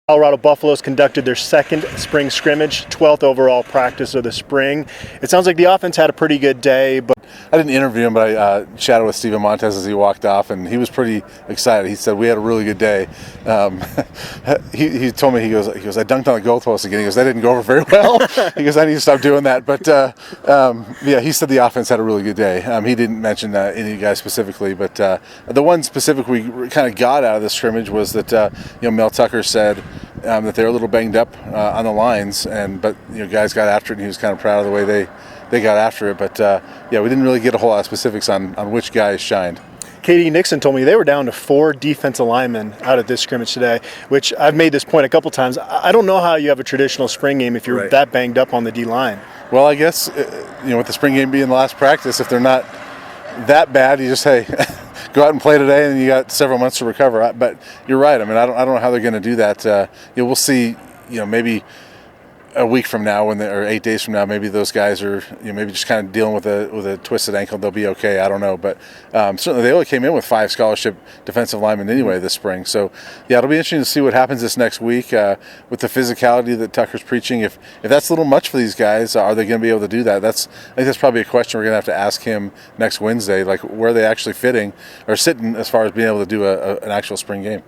Colorado Buffaloes conducted their second spring scrimmage, 12th overall practice of the spring. It sounds like the offense had a pretty good day, but I didn't interview him, but I chatted with Steven Montez as he walked off, and he was pretty excited. He said, we had a really good day. He told me, he goes, I dunked on the goalpost again. He goes, that didn't go over very well. He goes, I need to stop doing that. But, yeah, he said the offense had a really good day. He didn't mention any guys specifically, but the one specific we kind of got out of the scrimmage was that, Mel Tucker said that they were a little banged up on the lines, but guys got after it, and he was kind of proud of the way they got after it. But yeah, we didn't really get a whole lot of specifics on which guys shined. K.D. Nixon told me they were down to 4 defensive linemen out of this scrimmage today, which I've made this point a couple times. I don't know how you have a traditional spring game if you're that banged up on the D-line. Well, I guess, with the spring game being the last practice, if they're not that bad, you just, hey, go out and play today, and you got several months to recover. But you're right. I mean, I don't know how they're going to do that. We'll see. Maybe a week from now, or 8 days from now, maybe those guys are maybe just kind of dealing with a twisted ankle. They'll be okay. I don't know, but certainly they only came in with 5 scholarship defensive linemen anyway this spring. So yeah, it'll be interesting to see what happens this next week with the physicality that Tucker's preaching. If that's a little much for these guys, are they going to be able to do that? I think that's probably a question we're going to have to ask him next Wednesday, like where are they actually fitting or sitting as far as being able to do an actual spring game.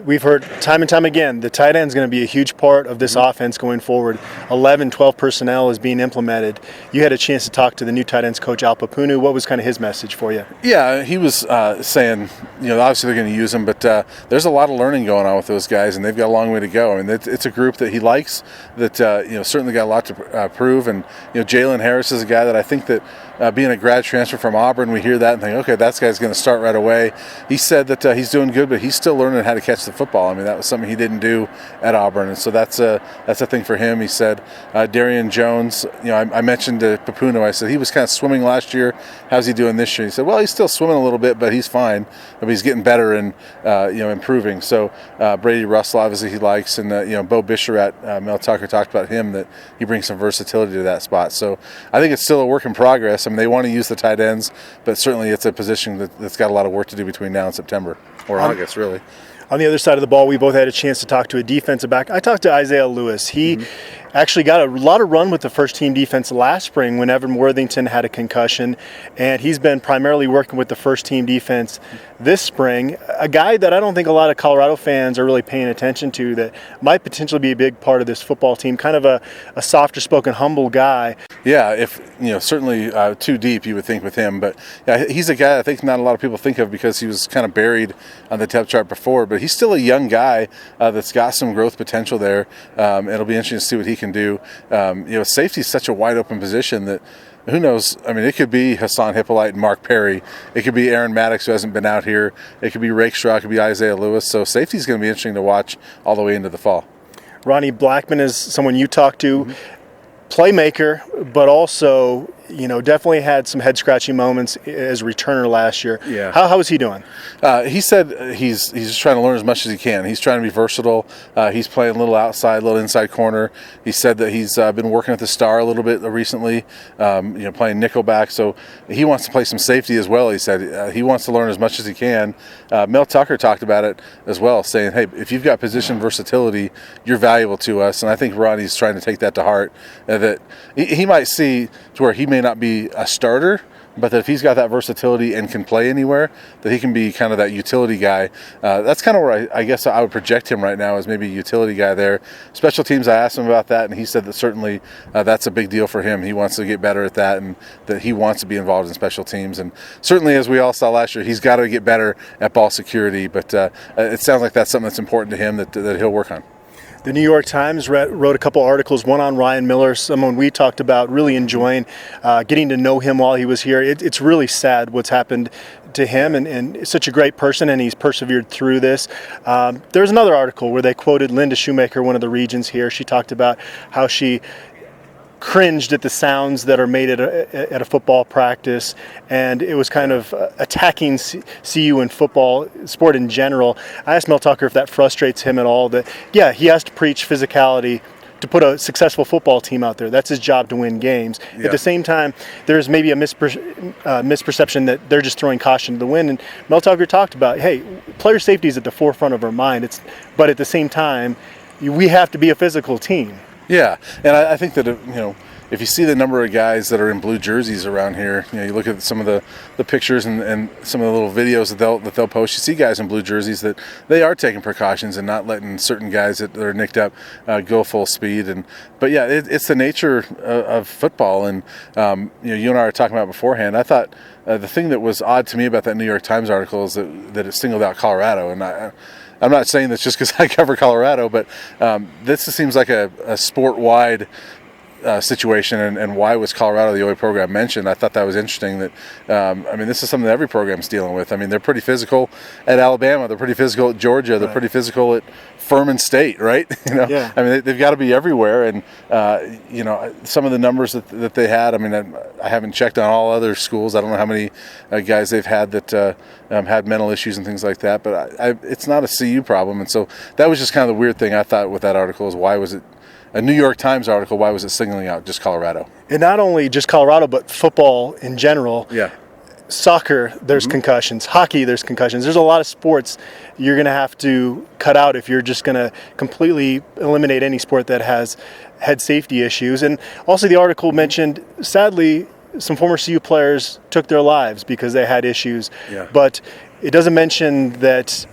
We've heard time and time again, the tight end is going to be a huge part of this offense going forward. 11, 12 personnel is being implemented. You had a chance to talk to the new tight ends coach, Al Papunu. What was kind of his message for you? Yeah, he was saying, obviously they're going to use them, but there's a lot of learning going on with those guys, and they've got a long way to go. I mean, it's a group that he likes, that certainly got a lot to prove. And Jalen Harris is a guy that I think that being a grad transfer from Auburn, we hear that and think, okay, that guy's going to start right away. He said that he's doing good, but he's still learning how to catch the football. I mean, that was something he didn't do at Auburn, and so that's a thing for him. He said Darian Jones, I mentioned to Papuno, I said he was kind of swimming last year. How's he doing this year? He said, well, he's still swimming a little bit, but he's fine. But he's getting better and improving. So Brady Russell, obviously he likes, and Bo Bisharat, Mel Tucker talked about him, that he brings some versatility to that spot. So I think it's still a work in progress. I mean, they want to use the tight ends, but certainly it's a position that's got a lot of work to do between now and September, or August, really. On the other side of the ball, we both had a chance to talk to a defensive back. I talked to Isaiah Lewis. He actually got a lot of run with the first-team defense last spring when Evan Worthington had a concussion, and he's been primarily working with the first-team defense this spring. A guy that I don't think a lot of Colorado fans are really paying attention to, that might potentially be a big part of this football team, kind of a softer-spoken, humble guy. Yeah, if certainly too deep, you would think with him, but yeah, he's a guy I think not a lot of people think of because he was kind of buried on the depth chart before, but he's still a young guy that's got some growth potential there. It'll be interesting to see what he can do. Safety is such a wide open position that who knows? I mean, it could be Hassan Hippolyte and Mark Perry. It could be Aaron Maddox, who hasn't been out here. It could be Rakestraw. It could be Isaiah Lewis. So safety is going to be interesting to watch all the way into the fall. Ronnie Blackman is someone you talked to. Playmaker, but also, definitely had some head-scratching moments as a returner last year. Yeah. How is he doing? He said he's just trying to learn as much as he can. He's trying to be versatile. He's playing a little outside, a little inside corner. He said that he's been working at the star a little bit recently, playing nickelback. So he wants to play some safety as well. He said he wants to learn as much as he can. Mel Tucker talked about it as well, saying, hey, if you've got position versatility, you're valuable to us. And I think Ronnie's trying to take that to heart, that he might see to where he may not be a starter, but that if he's got that versatility and can play anywhere, that he can be kind of that utility guy. That's kind of where I guess I would project him right now, as maybe a utility guy there. Special teams, I asked him about that, and he said that certainly that's a big deal for him. He wants to get better at that, and that he wants to be involved in special teams. And certainly, as we all saw last year, he's got to get better at ball security, but it sounds like that's something that's important to him that he'll work on. The New York Times wrote a couple articles, one on Ryan Miller, someone we talked about really enjoying getting to know him while he was here. It's really sad what's happened to him, and such a great person, and he's persevered through this. There's another article where they quoted Linda Shoemaker, one of the regents here. She talked about how she cringed at the sounds that are made at a football practice, and it was kind of attacking CU and football, sport in general. I asked Mel Tucker if that frustrates him at all, that, yeah, he has to preach physicality to put a successful football team out there. That's his job, to win games. Yeah. At the same time, there's maybe a misperception that they're just throwing caution to the wind. And Mel Tucker talked about, hey, player safety is at the forefront of our mind. But at the same time, we have to be a physical team. Yeah, and I think that, if you see the number of guys that are in blue jerseys around here, you look at some of the pictures and some of the little videos that they'll post. You see guys in blue jerseys that they are taking precautions and not letting certain guys that are nicked up go full speed. But yeah, it's the nature of football. And you and I were talking about beforehand. I thought the thing that was odd to me about that New York Times article is that it singled out Colorado. And I'm not saying this just because I cover Colorado, but this seems like a sport-wide situation, and why was Colorado, the only program mentioned? I thought that was interesting. That this is something that every program's dealing with. I mean, they're pretty physical at Alabama, they're pretty physical at Georgia, they're pretty physical at Furman State, right? Yeah. I mean, they've got to be everywhere, and some of the numbers that they had. I mean, I haven't checked on all other schools. I don't know how many guys they've had that had mental issues and things like that, but it's not a CU problem, and so that was just kind of the weird thing I thought with that article is why was it a New York Times article? Why was it singling out just Colorado? And not only just Colorado, but football in general. Yeah. Soccer, there's concussions. Hockey, there's concussions. There's a lot of sports you're going to have to cut out if you're just going to completely eliminate any sport that has had safety issues. And also the article mentioned, sadly, some former CU players took their lives because they had issues. Yeah. But it doesn't mention that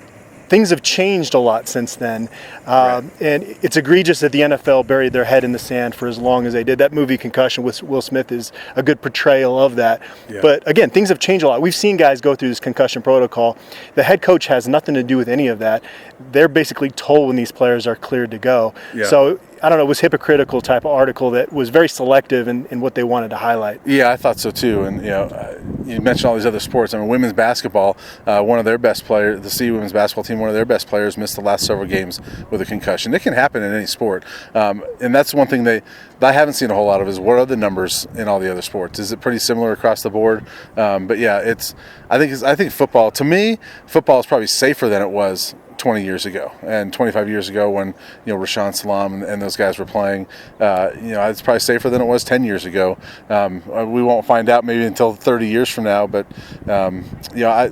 things have changed a lot since then. Right. And it's egregious that the NFL buried their head in the sand for as long as they did. That movie Concussion with Will Smith is a good portrayal of that. Yeah. But again, things have changed a lot. We've seen guys go through this concussion protocol. The head coach has nothing to do with any of that. They're basically told when these players are cleared to go. Yeah. So I don't know, it was hypocritical type of article that was very selective in what they wanted to highlight. Yeah, I thought so too. And you mentioned all these other sports. I mean, women's basketball, one of their best players, the CU women's basketball team, one of their best players missed the last several games with a concussion. It can happen in any sport, and that's one thing I haven't seen a whole lot of is what are the numbers in all the other sports? Is it pretty similar across the board? But yeah, I think football, to me, football is probably safer than it was 20 years ago and 25 years ago when Rashaan Salam and those guys were playing. It's probably safer than it was 10 years ago. We won't find out maybe until 30 years from now, but I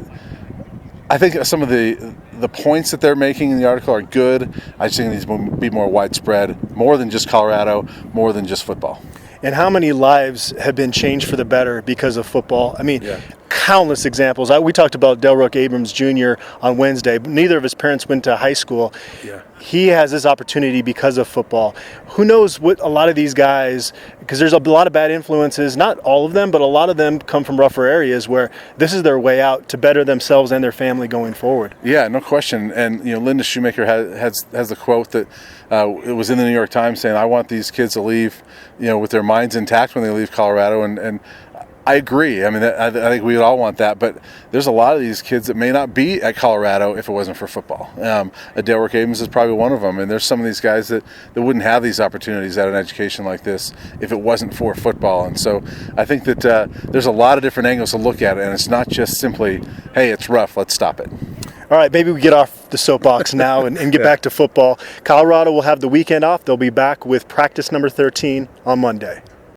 think some of the points that they're making in the article are good. I just think it needs to be more widespread, more than just Colorado, more than just football. And how many lives have been changed for the better because of football? I mean, Yeah. Countless examples. We talked about Delroy Abrams Jr. on Wednesday. Neither of his parents went to high school. Yeah. He has this opportunity because of football. Who knows what a lot of these guys, because there's a lot of bad influences, not all of them, but a lot of them come from rougher areas where this is their way out to better themselves and their family going forward. Yeah, no question. And Linda Shoemaker has the quote that it was in the New York Times saying, "I want these kids to leave, with their minds intact when they leave Colorado." And I agree. I mean, I think we would all want that, but there's a lot of these kids that may not be at Colorado if it wasn't for football. Delroy Abrams is probably one of them, and there's some of these guys that wouldn't have these opportunities at an education like this if it wasn't for football. And so I think that there's a lot of different angles to look at it, and it's not just simply, hey, it's rough, let's stop it. All right, maybe we get off the soapbox now and get back to football. Colorado will have the weekend off. They'll be back with practice number 13 on Monday.